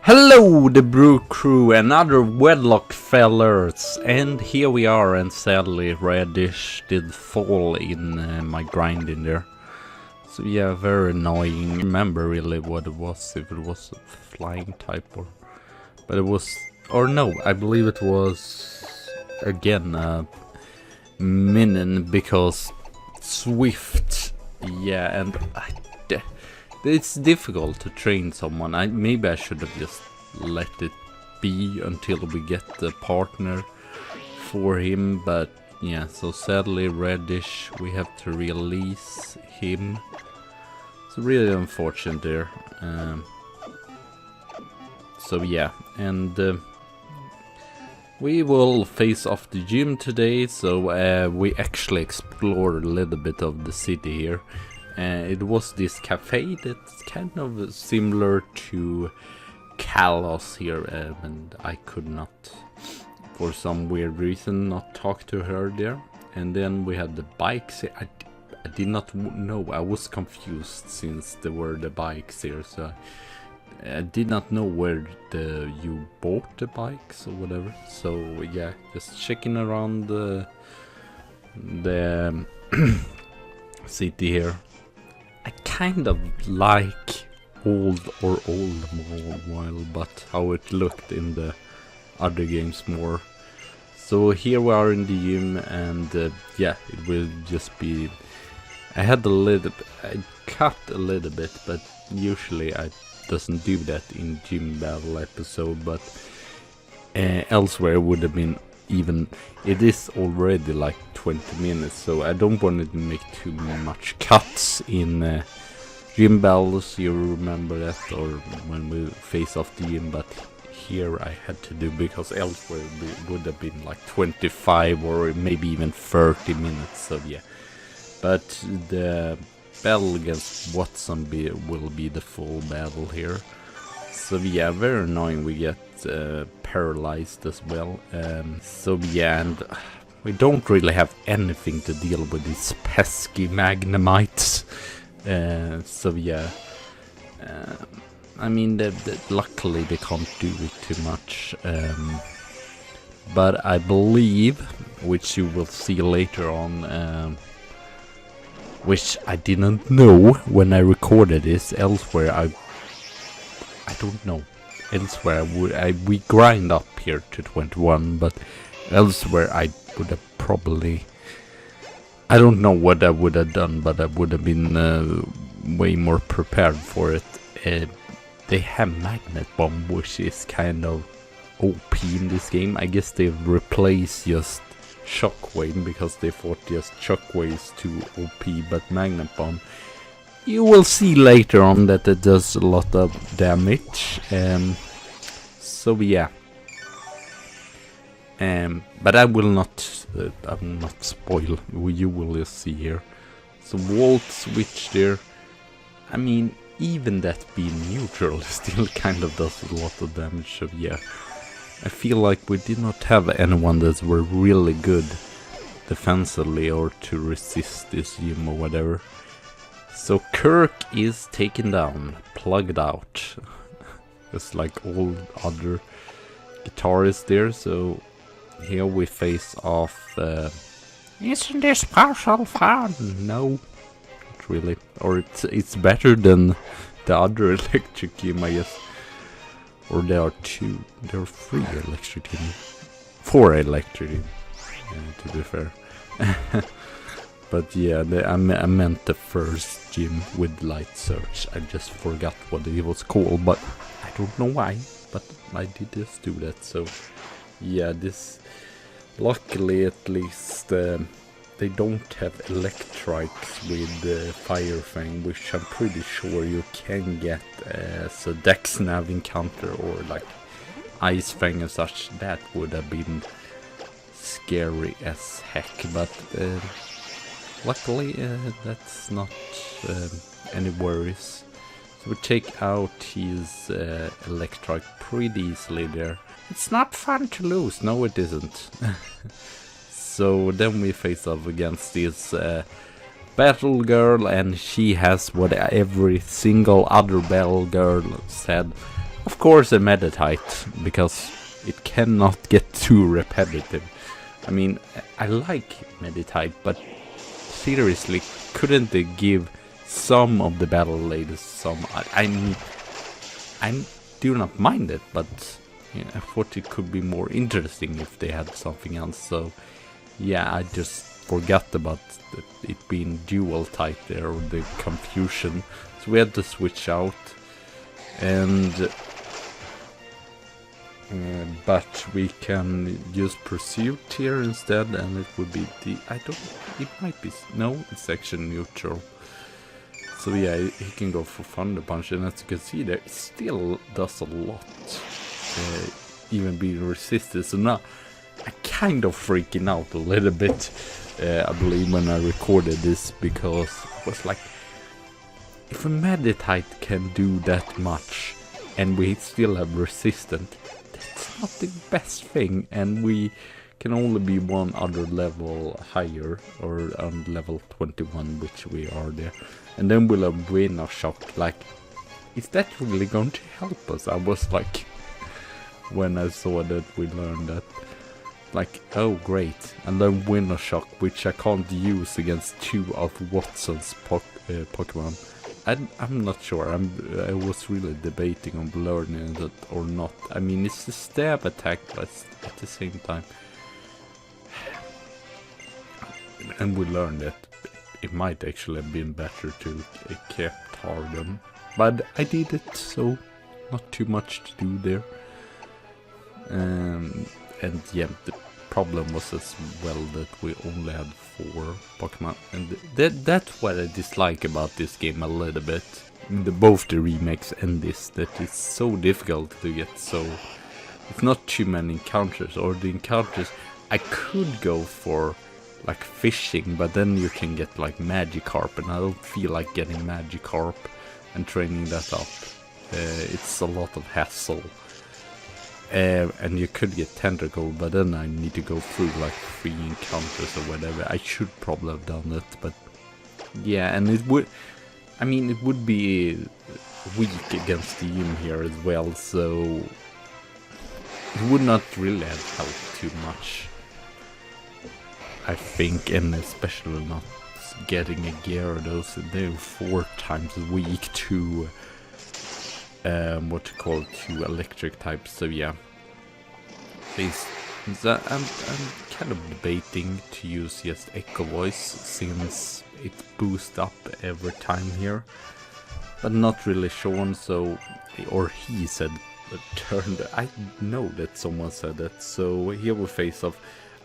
Hello, the Brew Crew and other Wedlocke fellers, and here we are, and sadly Radish did fall in my grind in there. So yeah, very annoying. I remember really what it was, if it was a flying type or... But it was... or no, I believe it was again minion, because Swift. Yeah, and it's difficult to train someone. Maybe I should have just let it be until we get the partner for him, but yeah, so sadly Radish, we have to release him. It's really unfortunate there. So yeah, and we will face off the gym today, so we actually explored a little bit of the city here. It was this cafe that's kind of similar to Kalos here, and I could not, for some weird reason, not talk to her there. And then we had the bikes here. I did not know, I was confused since there were the bikes here, so I did not know where you bought the bikes or whatever. So yeah, just checking around the city here. I kind of like old mobile, but how it looked in the other games more. So here we are in the gym, and yeah, it will just be... I had a little bit, I cut a little bit, but usually I doesn't do that in gym battle episode, but elsewhere would have been even... It is already like 20 minutes, so I don't want to make too much cuts in gym battles, you remember that, or when we face off the gym, but here I had to do, because elsewhere it would have been like 25 or maybe even 30 minutes, so yeah. But the battle against Wattson will be the full battle here. So yeah, very annoying, we get paralyzed as well. So yeah, and we don't really have anything to deal with these pesky Magnemites. So yeah, I mean, luckily they can't do it too much. But I believe, which you will see later on, which I didn't know when I recorded this, elsewhere I don't know. Elsewhere we grind up here to 21, but elsewhere I would have probably... I don't know what I would have done, but I would have been way more prepared for it. They have Magnet Bomb, which is kind of OP in this game. I guess they've replaced just Shockwave, because they thought just Shockwave is too OP, but Magnet Bomb, you will see later on that it does a lot of damage. So yeah. But I will not spoil, you will just see here. So Volt switch there, I mean, even that being neutral still kind of does a lot of damage, so yeah. I feel like we did not have anyone that were really good defensively or to resist this gym or whatever. So Kirk is taken down, plugged out, just like all other guitarists there, so... Here we face off... Isn't this partial fun? No, not really. Or it's better than the other electric team, I guess. Or there are two... There are 3 electric team. 4 electric team, to be fair. But yeah, I meant the first gym with light search. I just forgot what it was called, but I don't know why. But I did just do that, so... Yeah, this... Luckily, at least, they don't have Electrites with Fire Fang, which I'm pretty sure you can get as a Dex Nav encounter, or like Ice Fang and such. That would have been scary as heck, but luckily that's not any worries. So we take out his Electrite pretty easily there. It's not fun to lose. No, it isn't. So then we face off against this battle girl, and she has what every single other battle girl said. Of course a Meditite, because it cannot get too repetitive. I mean, I like Meditite, but seriously, couldn't they give some of the battle ladies some... I mean, I do not mind it, but yeah, I thought it could be more interesting if they had something else. So yeah, I just forgot about it being dual type there, or the confusion. So we had to switch out, and but we can use pursuit here instead, and it would be the... it might be... no, it's action neutral. So yeah, he can go for Thunder Punch, and as you can see there, it still does a lot, even being resisted. So now I'm kind of freaking out a little bit, I believe, when I recorded this, because I was like, if a Meditite can do that much and we still have resistant, that's not the best thing, and we can only be one other level higher, or on level 21, which we are there. And then we'll have Winner Shock. Like, is that really going to help us? I was like, when I saw that we learned that, like, oh great. And then Winner Shock, which I can't use against 2 of Wattson's Pokemon. I'm not sure. I was really debating on learning that or not. I mean, it's a stab attack, but at the same time. And we learned that it might actually have been better to kept Harden. But I did it, so not too much to do there. And yeah, the problem was as well that we only had 4 Pokemon. And that's what I dislike about this game a little bit. Both the remakes and this, that it's so difficult to get, so... It's not too many encounters, or the encounters... I could go for... like fishing, but then you can get like Magikarp, and I don't feel like getting Magikarp and training that up. It's a lot of hassle. And you could get Tentacle, but then I need to go through like 3 encounters or whatever. I should probably have done it, but yeah, and it would... I mean, it would be weak against Team here as well, so it would not really have helped too much, I think, and especially not getting a Gyarados. They're 4 times weak to what to call it, to electric types. So yeah, I'm kind of debating to use just Echo Voice, since it boosts up every time here, but not really shown. So, or he said turned. I know that someone said that. So here we face off.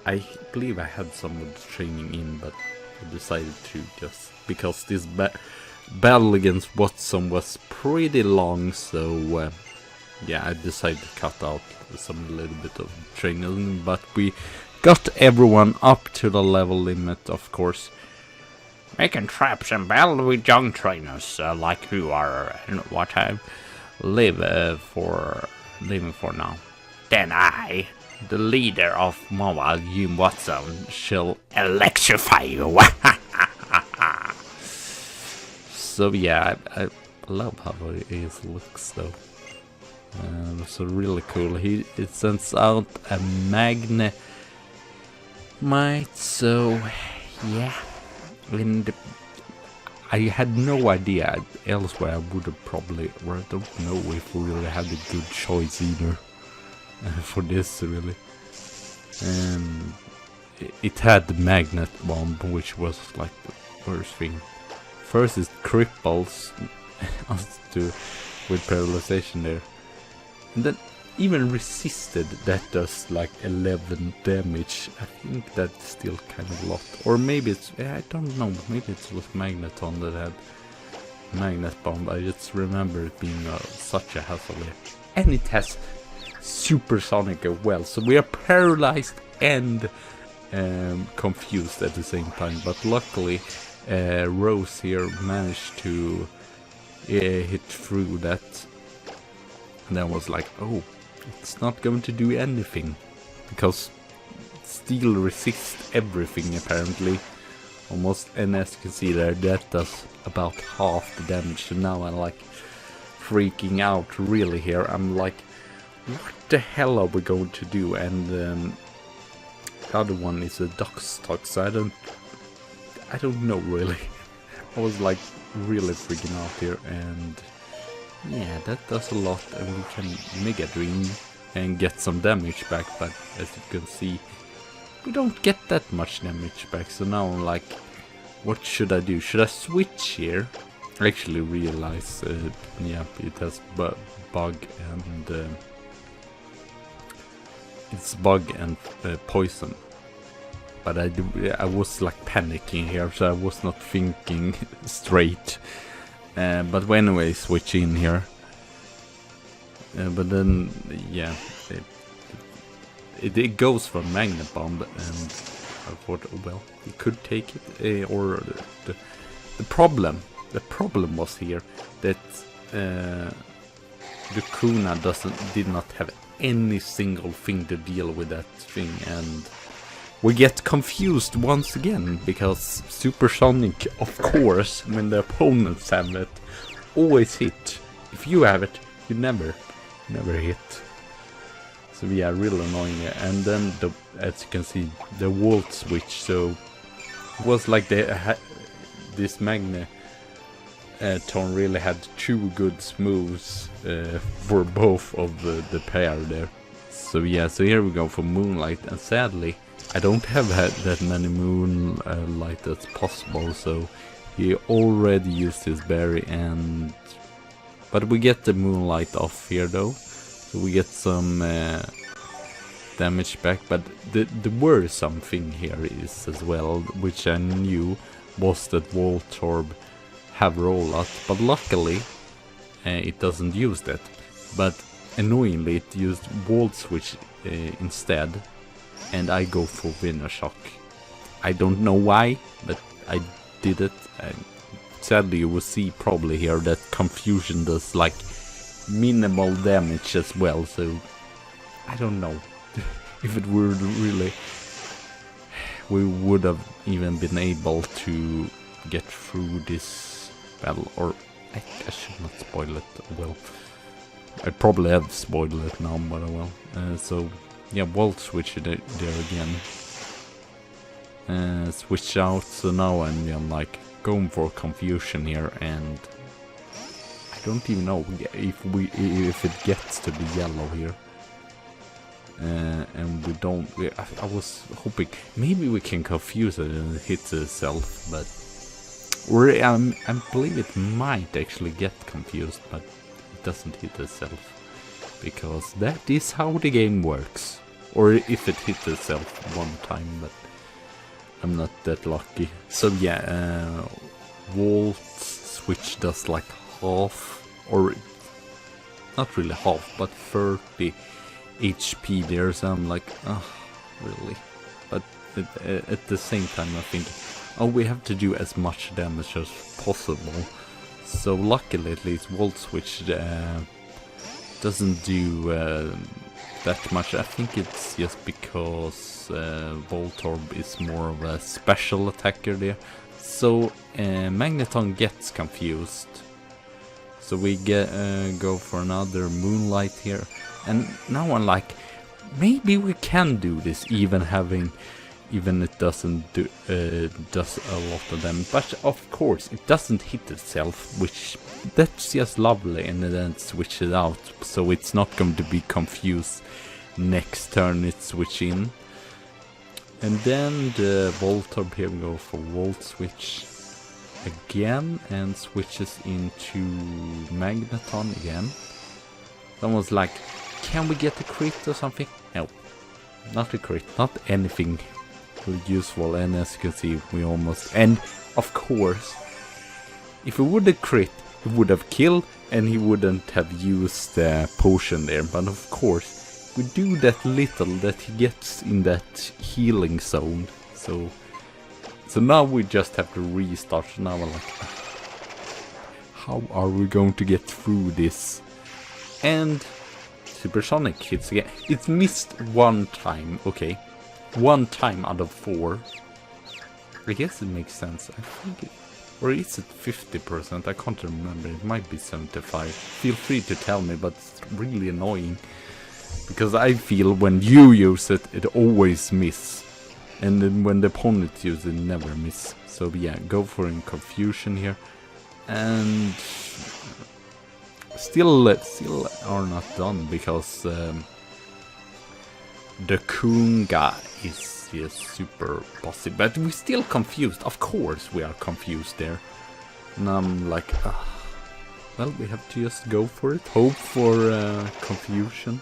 I believe I had some of the training in, but I decided to just, because this battle against Wattson was pretty long, so yeah, I decided to cut out some little bit of training, but we got everyone up to the level limit, of course. Making traps and battle with young trainers like you are, and what I living for now. Then I, the leader of Mobile Team Wattson, shall electrify you. So yeah, I love how he looks though. So really cool. It sends out a Magnemite, so yeah. And I had no idea. Elsewhere I would have probably, or I don't know if we really had a good choice either for this really. It had the Magnet Bomb, which was like the worst thing. First is cripples us with paralyzation there, and then even resisted, that does like 11 damage. I think that's still kind of a lot. Or maybe it's, I don't know, maybe it was Magneton that had Magnet Bomb. I just remember it being such a hassle here. And it has Supersonic as well, so we are paralyzed and confused at the same time. But luckily Rose here managed to hit through that, and then was like, oh, it's not going to do anything, because Steel resists everything apparently, almost. And as you can see there, that does about half the damage. So now I'm like freaking out really here. I'm like, what the hell are we going to do? And the other one is a duck stock, so I don't know really. I was like really freaking out here, and yeah, that does a lot, and we can Mega Dream and get some damage back, but as you can see, we don't get that much damage back. So now I'm like, what should I do? Should I switch here? I actually realize, yeah, it has bug and it's bug and poison. But I was like panicking here, so I was not thinking straight. But anyway, switch in here. But then, yeah, it goes for Magnet Bomb, and I thought, oh well, we could take it. Or the problem was here that the Kuna did not have any single thing to deal with that thing, and we get confused once again because Supersonic, of course, when the opponents have it, always hit. If you have it, you never hit. So yeah, real annoying. And then as you can see, the Volt switch. So it was like this Magneton really had two good moves for both of the pair there. So yeah, so here we go for Moonlight, and sadly I don't have that many Moonlight as possible, so he already used his berry, but we get the Moonlight off here though, so we get some damage back. But the worrisome thing here is as well, which I knew, was that Voltorb have rollout, but luckily it doesn't use that. But annoyingly it used Volt Switch instead, and I go for Winner Shock. I don't know why, but I did it. Sadly, you will see probably here that Confusion does like minimal damage as well, so I don't know if it would really, we would have even been able to get through this battle. Or I should not spoil it. Well, I probably have spoiled it now, but I will. So yeah, Volt Switch there again. Switch out, so now I'm like going for Confusion here, and I don't even know if it gets to the yellow here. And we don't. I was hoping maybe we can confuse it and it hits itself, but I believe it might actually get confused, but it doesn't hit itself, because that is how the game works. Or if it hits itself one time, but I'm not that lucky. So yeah, Volt Switch does like half, or not really half, but 30 HP there, so I'm like, oh, really? But at the same time I think, oh, we have to do as much damage as possible. So luckily at least Volt Switch doesn't do that much. I think it's just because Voltorb is more of a special attacker there. So Magneton gets confused. So we go for another Moonlight here. And now I'm like, maybe we can do this even it doesn't do does a lot of damage. But of course it doesn't hit itself, which that's just lovely, and then it switches out, so it's not going to be confused next turn it switch in. And then the Voltorb here we go for Volt Switch again, and switches into Magneton again. Someone's like, can we get a crit or something? No, not a crit, not anything useful. And as you can see, we almost, and of course if we would have crit, he would have killed and he wouldn't have used the potion there. But of course we do that little that he gets in that healing zone, so now we just have to restart. Now we're like, how are we going to get through this? And Supersonic hits again. It's missed one time, okay, one time out of 4. I guess it makes sense. I think Or is it 50%? I can't remember. It might be 75. Feel free to tell me, but it's really annoying. Because I feel when you use it, it always miss. And then when the opponent uses it, never miss. So yeah, go for confusion here. And still are not done because the Kunga is just super bossy. But we're still confused. Of course we are confused there. And I'm like, well, we have to just go for it. Hope for confusion.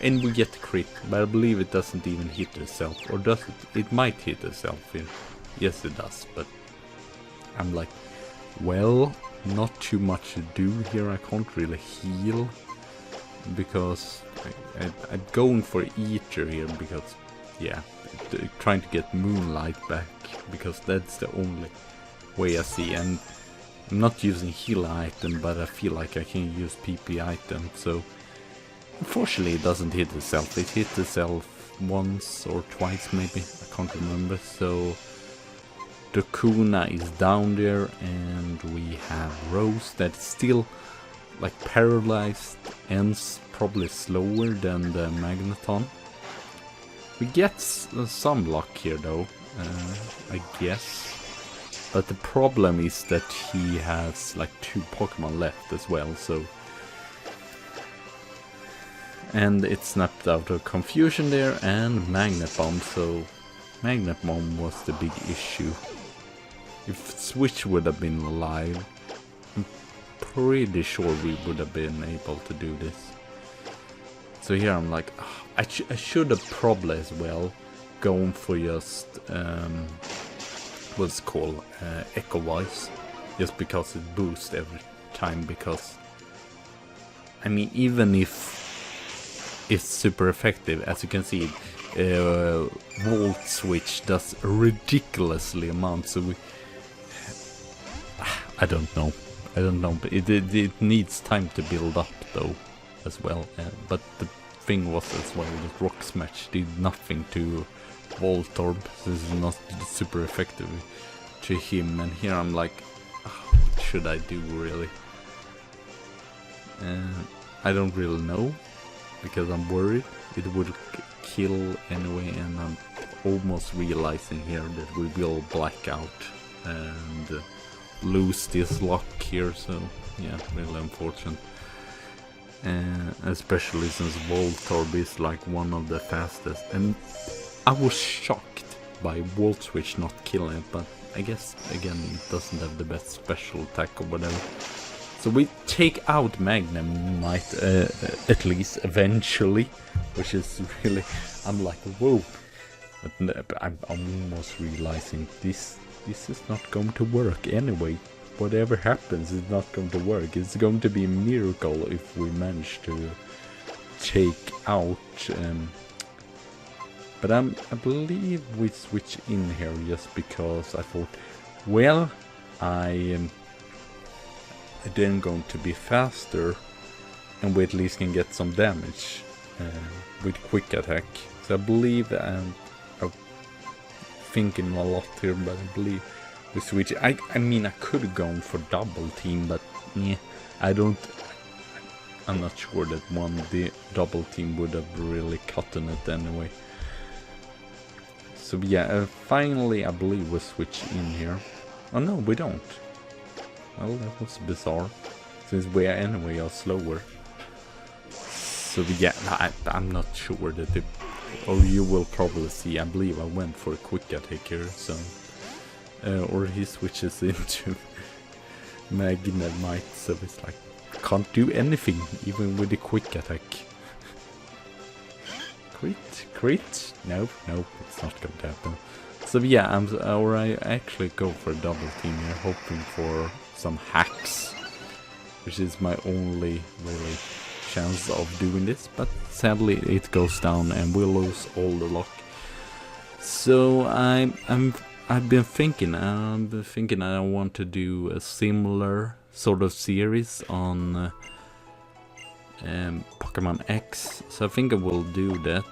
And we get crit, but I believe it doesn't even hit itself. Or does it? It might hit itself here. Yes, it does, but I'm like, well, not too much to do here. I can't really heal because I'm going for Ether here because, yeah, trying to get Moonlight back because that's the only way I see. And I'm not using heal item, but I feel like I can use PP item, so unfortunately it doesn't hit itself. It hit itself once or twice maybe, I can't remember. So the Kuna is down there and we have Rose that's still like paralyzed, ends probably slower than the Magneton. We get some luck here though, I guess. But the problem is that he has like 2 Pokemon left as well, so. And it snapped out of confusion there and Magnet Bomb, so Magnet Bomb was the big issue. If Switch would have been alive, I'm pretty sure we would have been able to do this. So here I'm like, I should have probably as well gone for just, what's it called, Echo Voice, just because it boosts every time, because, I mean, even if it's super effective, as you can see, Volt Switch does ridiculously amount, so we, I don't know, but it needs time to build up though, as well, but the thing was as well that Rock Smash did nothing to Voltorb, so this is not super effective to him, and here I'm like, what should I do really? I don't really know, because I'm worried it would kill anyway, and I'm almost realizing here that we will black out and lose this lock here, so yeah, really unfortunate. Especially since Voltorb is like one of the fastest, and I was shocked by Volt Switch not killing it, but I guess again it doesn't have the best special attack or whatever. So we take out Magnemite at least eventually, which is really, I'm like, whoa. But I'm almost realizing this is not going to work anyway. Whatever happens is not going to work. It's going to be a miracle if we manage to take out. But I believe we switch in here just because I thought, well, I then going to be faster, and we at least can get some damage with quick attack. So I believe I'm thinking a lot here, but I believe we switch. I mean, I could have gone for double team, but yeah, I'm not sure that the double team would have really cut in it anyway. So yeah, finally I believe we switch in here. Oh no, we don't. Well, that was bizarre, since we anyway are slower. So yeah, I'm not sure that or you will probably see, I believe I went for a quick attack here, so, or he switches into Magnemite, so it's like, can't do anything, even with the quick attack. Crit? Nope, it's not going to happen. So yeah, I actually go for a double team here, hoping for some hacks, which is my only really chance of doing this, but sadly it goes down and we'll lose all the luck. So I've been thinking I want to do a similar sort of series on Pokemon X, so I think I will do that.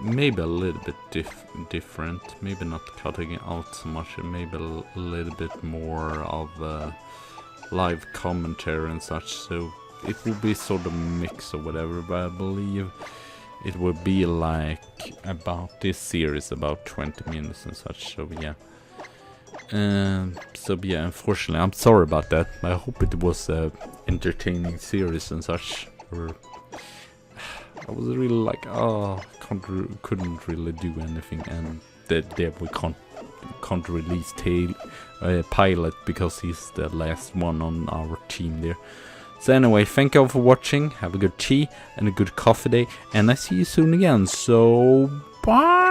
maybe a little bit different. Maybe not cutting it out so much, and maybe a little bit more of live commentary and such. So it will be sort of a mix or whatever, but I believe it will be like about this series about 20 minutes and such. So yeah. So yeah, unfortunately, I'm sorry about that. I hope it was a entertaining series and such. Or I was really like, oh, couldn't really do anything, and that we can't release Pilot because he's the last one on our team there. So anyway, thank you all for watching. Have a good tea and a good coffee day, and I see you soon again. So bye.